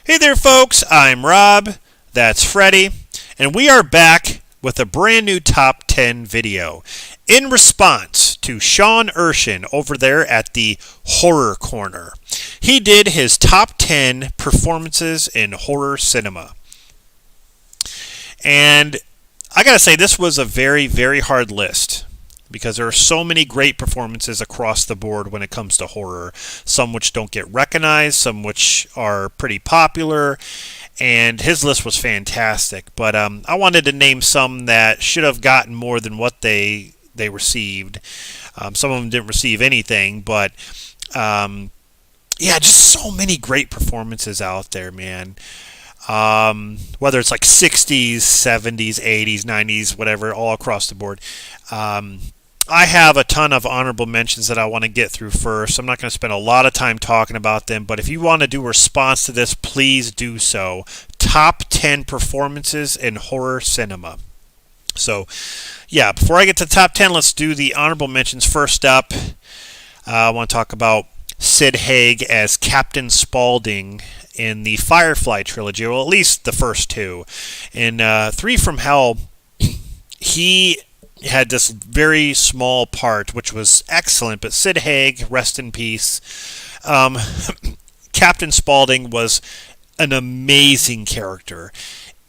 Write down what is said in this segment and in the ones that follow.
Hey there, folks. I'm Rob. That's Freddie. And we are back with a brand new top 10 video in response to Sean Erschen over there at the Horror Corner. He did his top 10 performances in horror cinema. And I gotta say, this was a very, very hard list because there are so many great performances across the board when it comes to horror. Some which don't get recognized, some which are pretty popular, and his list was fantastic. But I wanted to name some that should have gotten more than what they received. Some of them didn't receive anything, but yeah, just so many great performances out there, man. Whether it's like 60s, 70s, 80s, 90s, whatever, all across the board. I have a ton of honorable mentions that I want to get through first. I'm not going to spend a lot of time talking about them, but if you want to do a response to this, please do so. Top 10 performances in horror cinema. So, yeah, before I get to the top 10, let's do the honorable mentions. First up, I want to talk about Sid Haig as Captain Spaulding in the Firefly trilogy, well, at least the first two. In Three from Hell, he had this very small part, which was excellent, but Sid Haig, rest in peace. Captain Spaulding was an amazing character.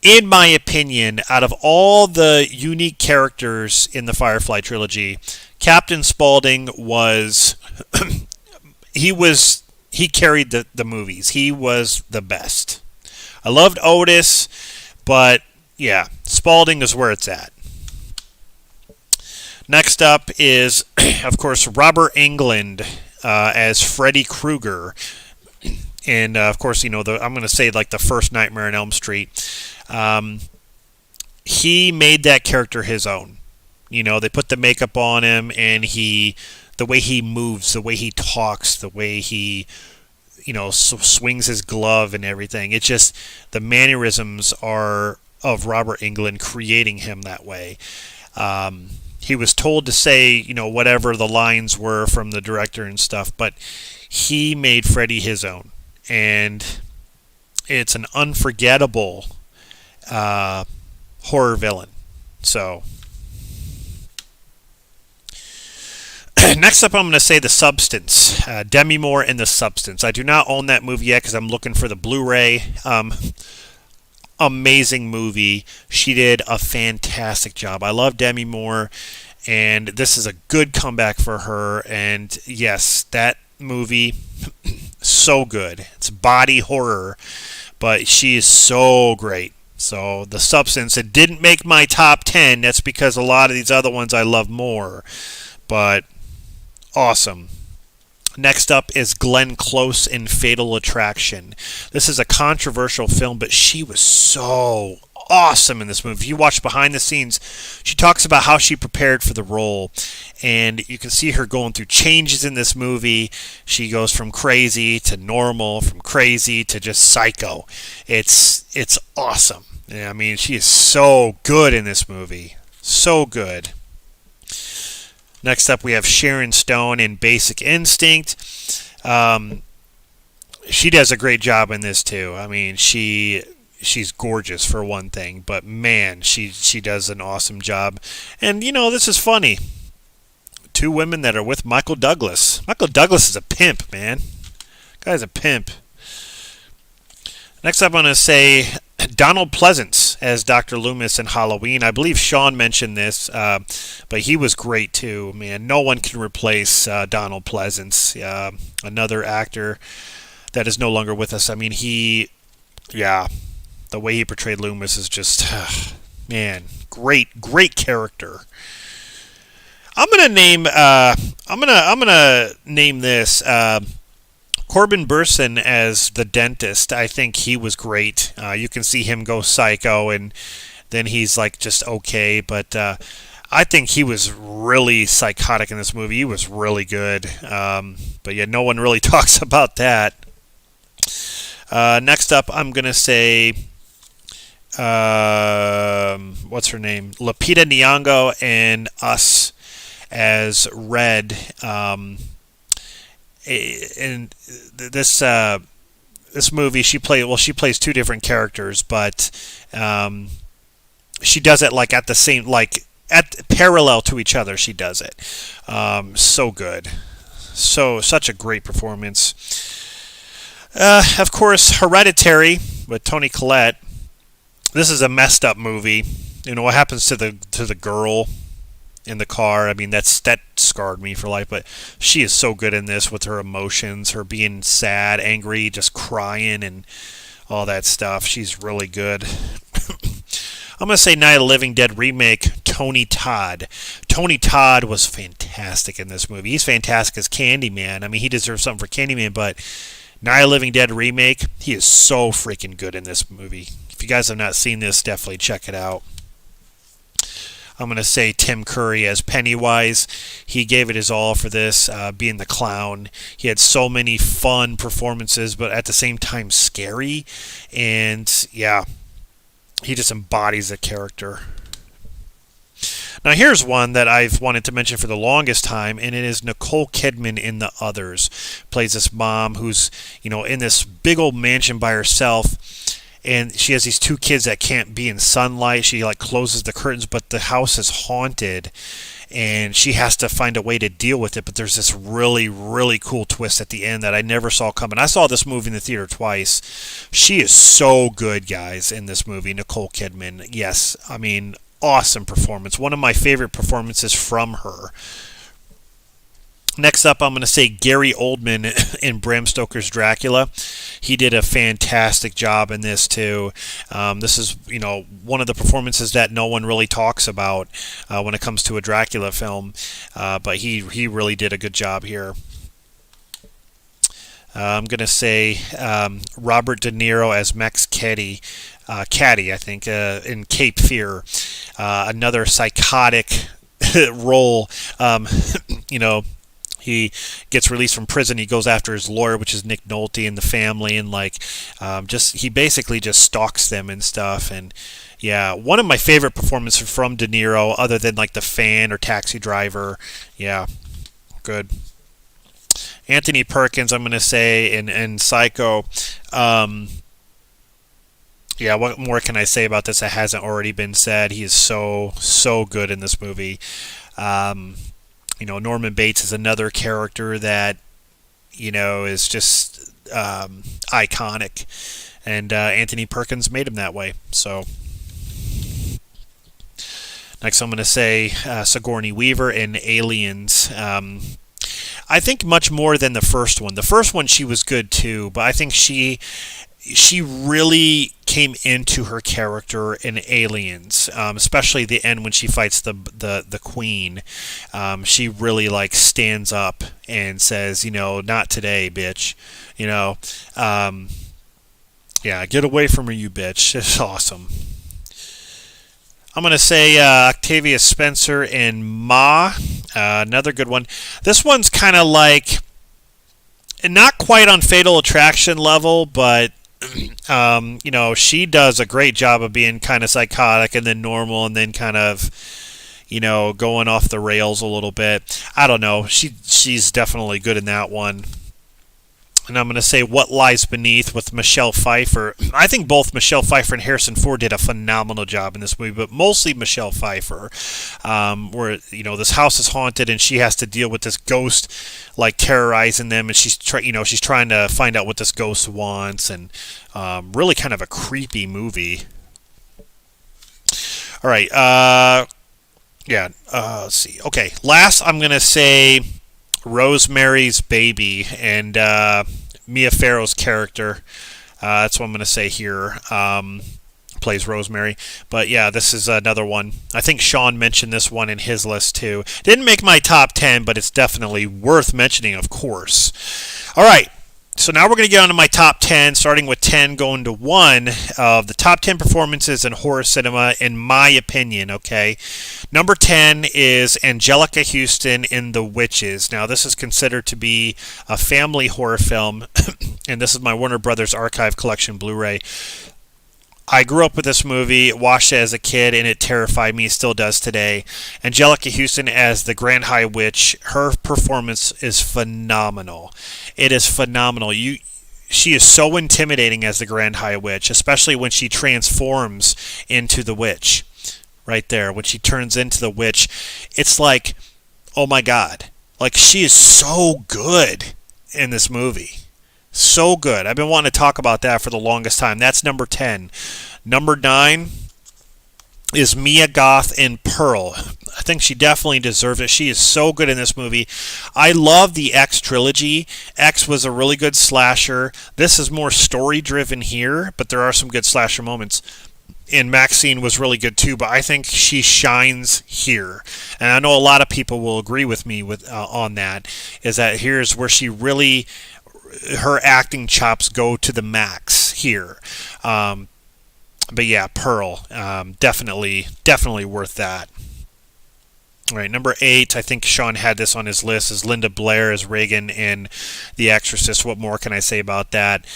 In my opinion, out of all the unique characters in the Firefly trilogy, Captain Spaulding was he carried the movies. He was the best. I loved Otis, but yeah, Spaulding is where it's at. Next up is, of course, Robert Englund as Freddy Krueger. And, of course, I'm going to say, like, the first Nightmare on Elm Street. He made that character his own. They put the makeup on him, and the way he moves, the way he talks, the way he, swings his glove and everything. It's just, the mannerisms are of Robert Englund creating him that way. He was told to say, whatever the lines were from the director and stuff, but he made Freddy his own. And it's an unforgettable horror villain. So, next up, I'm going to say The Substance. Demi Moore in The Substance. I do not own that movie yet because I'm looking for the Blu-ray. Amazing movie. She did a fantastic job. I love Demi Moore, and this is a good comeback for her. And yes, that movie, so good. It's body horror, but she is so great. So The Substance, it didn't make my top 10. That's because a lot of these other ones I love more, but awesome. Next up is Glenn Close in Fatal Attraction. This is a controversial film, but she was so awesome in this movie. If you watch behind the scenes, she talks about how she prepared for the role, and you can see her going through changes in this movie. She goes from crazy to normal, from crazy to just psycho. It's awesome. I mean, she is so good in this movie. So good. Next up, we have Sharon Stone in Basic Instinct. She does a great job in this too. I mean, she's gorgeous for one thing, but man, she does an awesome job. And this is funny. Two women that are with Michael Douglas. Michael Douglas is a pimp, man. Guy's a pimp. Next up, I'm going to say Donald Pleasance as Dr. Loomis in Halloween. I believe Sean mentioned this, but he was great too. Man, no one can replace Donald Pleasance, another actor that is no longer with us. I mean, the way he portrayed Loomis is just, man, great character. I'm gonna name this Corbin Burson as the dentist. I think he was great. You can see him go psycho, and then he's like just okay. But I think he was really psychotic in this movie. He was really good. But yeah, no one really talks about that. Next up, I'm gonna say, what's her name? Lupita Nyong'o and Us as Red. And this this movie, she plays two different characters, but she does it like at the same, like at parallel to each other. She does it. So good. Such a great performance. Of course, Hereditary with Toni Collette. This is a messed up movie. You know what happens to the girl in the car. I mean, that scarred me for life. But she is so good in this with her emotions, her being sad, angry, just crying, and all that stuff. She's really good. I'm going to say Night of the Living Dead remake, Tony Todd. Tony Todd was fantastic in this movie. He's fantastic as Candyman. I mean, he deserves something for Candyman, but Night of the Living Dead remake, he is so freaking good in this movie. If you guys have not seen this, definitely check it out. I'm going to say Tim Curry as Pennywise. He gave it his all for this, being the clown. He had so many fun performances, but at the same time scary. And, yeah, he just embodies the character. Now here's one that I've wanted to mention for the longest time, and it is Nicole Kidman in The Others. Plays this mom who's, in this big old mansion by herself, and she has these two kids that can't be in sunlight. She closes the curtains, but the house is haunted, and she has to find a way to deal with it. But there's this really, really cool twist at the end that I never saw coming. I saw this movie in the theater twice. She is so good, guys, in this movie, Nicole Kidman. Yes, I mean, awesome performance. One of my favorite performances from her. Next up, I'm going to say Gary Oldman in Bram Stoker's Dracula. He did a fantastic job in this, too. This is, one of the performances that no one really talks about when it comes to a Dracula film. But he really did a good job here. I'm going to say Robert De Niro as Max Caddy, I think, in Cape Fear. Another psychotic role. He gets released from prison. He goes after his lawyer, which is Nick Nolte, and the family, and he basically just stalks them and stuff. And yeah, one of my favorite performances from De Niro, other than The Fan or Taxi Driver. Yeah, good. Anthony Perkins, I'm going to say, in Psycho. Yeah, what more can I say about this that hasn't already been said? He is so good in this movie. Norman Bates is another character that, is just iconic. And Anthony Perkins made him that way. So, next I'm going to say Sigourney Weaver in Aliens. I think much more than the first one. The first one, she was good too, but I think she really came into her character in Aliens, especially the end when she fights the queen. She really stands up and says, not today, bitch. Yeah, get away from her, you bitch. It's awesome. I'm going to say Octavia Spencer in Ma, another good one. This one's kind of not quite on Fatal Attraction level, but she does a great job of being kind of psychotic and then normal and then kind of, going off the rails a little bit. I don't know. She's definitely good in that one. And I'm going to say What Lies Beneath with Michelle Pfeiffer. I think both Michelle Pfeiffer and Harrison Ford did a phenomenal job in this movie, but mostly Michelle Pfeiffer, where, this house is haunted and she has to deal with this ghost, terrorizing them, and she's trying to find out what this ghost wants, and really kind of a creepy movie. All right, let's see. Okay, last I'm going to say Rosemary's Baby and Mia Farrow's character. That's what I'm going to say here. Plays Rosemary. But yeah, this is another one. I think Sean mentioned this one in his list too. Didn't make my top 10, but it's definitely worth mentioning, of course. All right. So now we're going to get on to my top 10, starting with 10 going to 1 of the top 10 performances in horror cinema, in my opinion, okay? Number 10 is Angelica Houston in The Witches. Now, this is considered to be a family horror film, and this is my Warner Brothers Archive Collection Blu-ray. I grew up with this movie, watched it as a kid, and it terrified me. It still does today. Angelica Houston as the Grand High Witch, her performance is phenomenal. It is phenomenal. she is so intimidating as the Grand High Witch, especially when she transforms into the witch. Right there, when she turns into the witch, it's like, oh my God. Like, she is so good in this movie. So good. I've been wanting to talk about that for the longest time. That's number 10. Number 9 is Mia Goth in Pearl. I think she definitely deserves it. She is so good in this movie. I love the X trilogy. X was a really good slasher. This is more story-driven here, but there are some good slasher moments. And Maxine was really good too, but I think she shines here. And I know a lot of people will agree with me on that, is that here's where she really, her acting chops go to the max here. But yeah, Pearl, definitely worth that. All right, number 8, I think Sean had this on his list, is Linda Blair as Reagan in The Exorcist. What more can I say about that?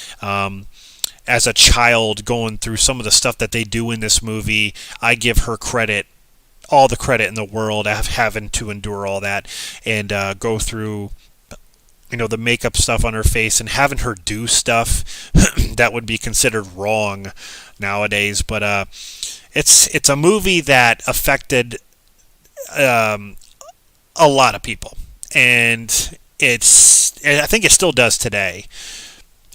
As a child going through some of the stuff that they do in this movie, I give her credit, all the credit in the world, of having to endure all that and go through, the makeup stuff on her face and having her do stuff that would be considered wrong nowadays. But it's a movie that affected a lot of people, and I think it still does today.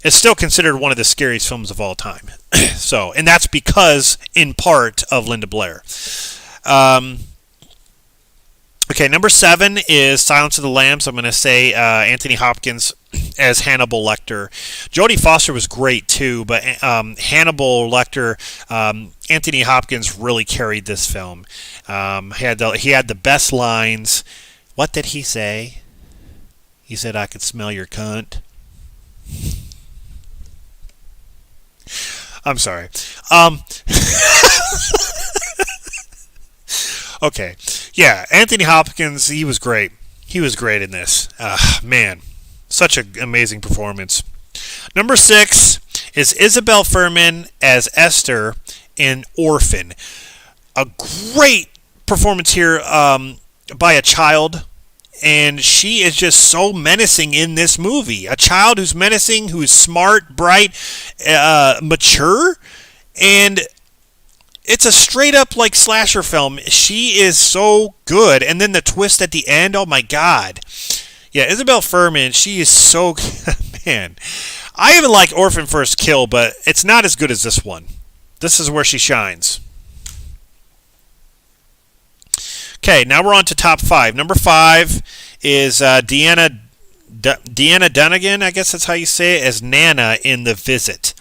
It's still considered one of the scariest films of all time. So, and that's because, in part, of Linda Blair. Okay, number 7 is Silence of the Lambs. I'm going to say Anthony Hopkins as Hannibal Lecter. Jodie Foster was great too, but Hannibal Lecter, Anthony Hopkins really carried this film. He had the best lines. What did he say? He said, "I could smell your cunt." I'm sorry. Okay. Yeah, Anthony Hopkins, he was great. He was great in this. Man, such an amazing performance. Number 6 is Isabel Fuhrman as Esther in Orphan. A great performance here by a child. And she is just so menacing in this movie. A child who's menacing, who's smart, bright, mature, and it's a straight up like slasher film. She is so good, and then the twist at the end. Oh my God! Yeah, Isabel Fuhrman. She is so man. I even like Orphan First Kill, but it's not as good as this one. This is where she shines. Okay, now we're on to top 5. Number 5 is Deanna Dunnigan, I guess that's how you say it, as Nana in The Visit.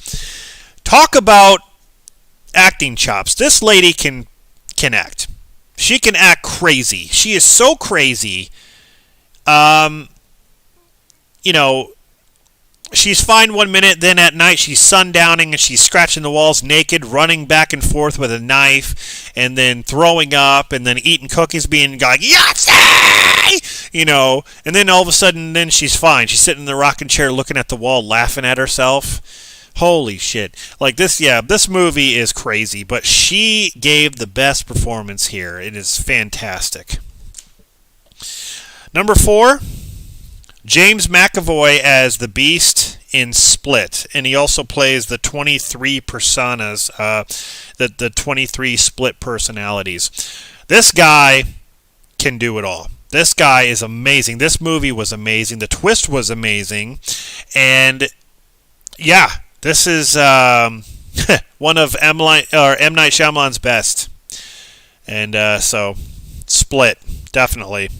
Talk about acting chops. This lady can act. She can act crazy. She is so crazy. She's fine one minute, then at night she's sundowning and she's scratching the walls naked, running back and forth with a knife, and then throwing up, and then eating cookies, being like, Yahtzee! And then all of a sudden, then she's fine. She's sitting in the rocking chair looking at the wall, laughing at herself. Holy shit. Like this movie is crazy, but she gave the best performance here. It is fantastic. Number 4, James McAvoy as the Beast in Split, and he also plays the 23 personas, the 23 split personalities. This guy can do it all. This guy is amazing. This movie was amazing. The twist was amazing, and yeah, this is one of M. Night Shyamalan's best. And so, Split, definitely.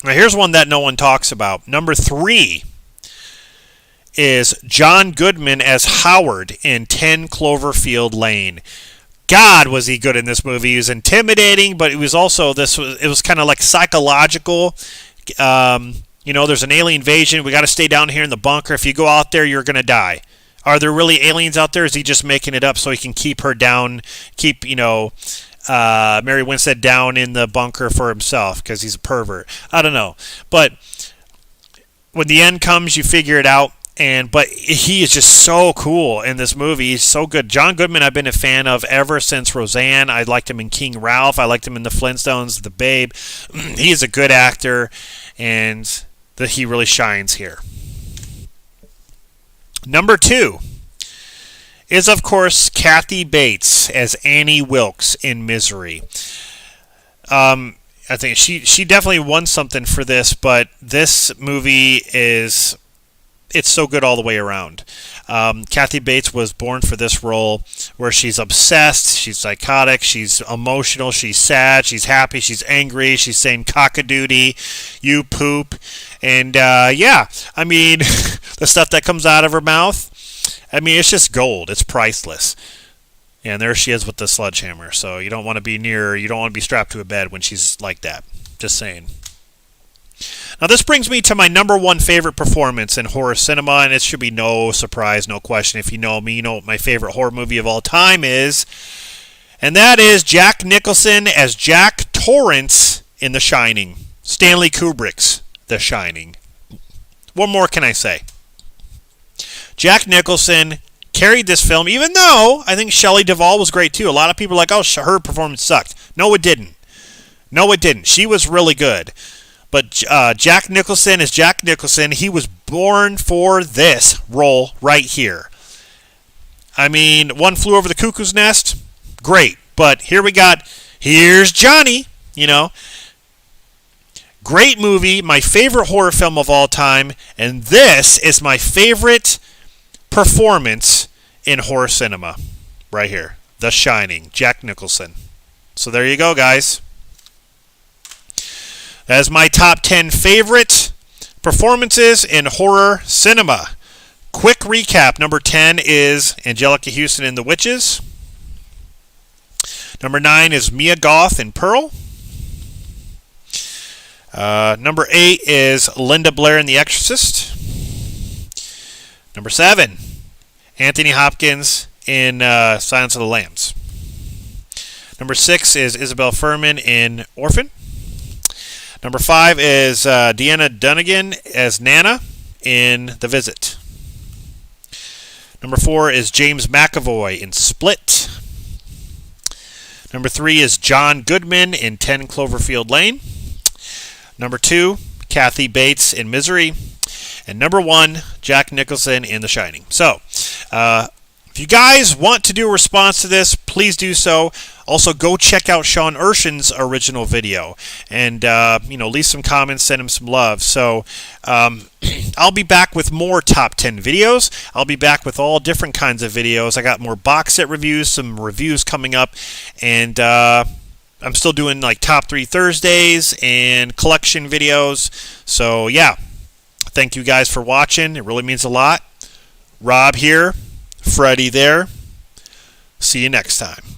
Now, here's one that no one talks about. Number 3 is John Goodman as Howard in 10 Cloverfield Lane. God, was he good in this movie. He was intimidating, but it was also, it was kind of like psychological. There's an alien invasion. We got to stay down here in the bunker. If you go out there, you're going to die. Are there really aliens out there? Is he just making it up so he can keep her down, Mary Winstead down in the bunker for himself because he's a pervert? I don't know. But when the end comes, you figure it out. But he is just so cool in this movie. He's so good. John Goodman, I've been a fan of ever since Roseanne. I liked him in King Ralph. I liked him in The Flintstones, The Babe. He is a good actor, and he really shines here. Number 2 is, of course, Kathy Bates as Annie Wilkes in Misery. I think she definitely won something for this, but this movie it's so good all the way around. Kathy Bates was born for this role where she's obsessed, she's psychotic, she's emotional, she's sad, she's happy, she's angry, she's saying cock-a-doodie, you poop, and I mean, the stuff that comes out of her mouth, I mean, it's just gold. It's priceless. And there she is with the sledgehammer. So you don't want to be near her. You don't want to be strapped to a bed when she's like that. Just saying. Now this brings me to my number 1 favorite performance in horror cinema, and it should be no surprise, no question. If you know me, you know what my favorite horror movie of all time is. And that is Jack Nicholson as Jack Torrance in The Shining. Stanley Kubrick's The Shining. What more can I say? Jack Nicholson carried this film, even though I think Shelley Duvall was great too. A lot of people are like, oh, her performance sucked. No, it didn't. No, it didn't. She was really good. But Jack Nicholson is Jack Nicholson. He was born for this role right here. I mean, One Flew Over the Cuckoo's Nest, great. But here's Johnny, you know. Great movie, my favorite horror film of all time, and this is my favorite performance in horror cinema right here. The Shining, Jack Nicholson. So there you go, guys. That is my top 10 favorite performances in horror cinema. Quick recap. Number 10 is Angelica Houston in The Witches. Number 9 is Mia Goth in Pearl. Number 8 is Linda Blair in The Exorcist. Number 7, Anthony Hopkins in Silence of the Lambs. Number 6 is Isabel Fuhrman in Orphan. Number 5 is Deanna Dunnigan as Nana in The Visit. Number 4 is James McAvoy in Split. Number 3 is John Goodman in 10 Cloverfield Lane. Number 2, Kathy Bates in Misery. And number 1, Jack Nicholson in The Shining. So, if you guys want to do a response to this, please do so. Also, go check out Sean Ershen's original video. And, leave some comments, send him some love. So, I'll be back with more top 10 videos. I'll be back with all different kinds of videos. I got more box set reviews, some reviews coming up. And, I'm still doing like top 3 Thursdays and collection videos. So, yeah. Thank you guys for watching. It really means a lot. Rob here. Freddie there. See you next time.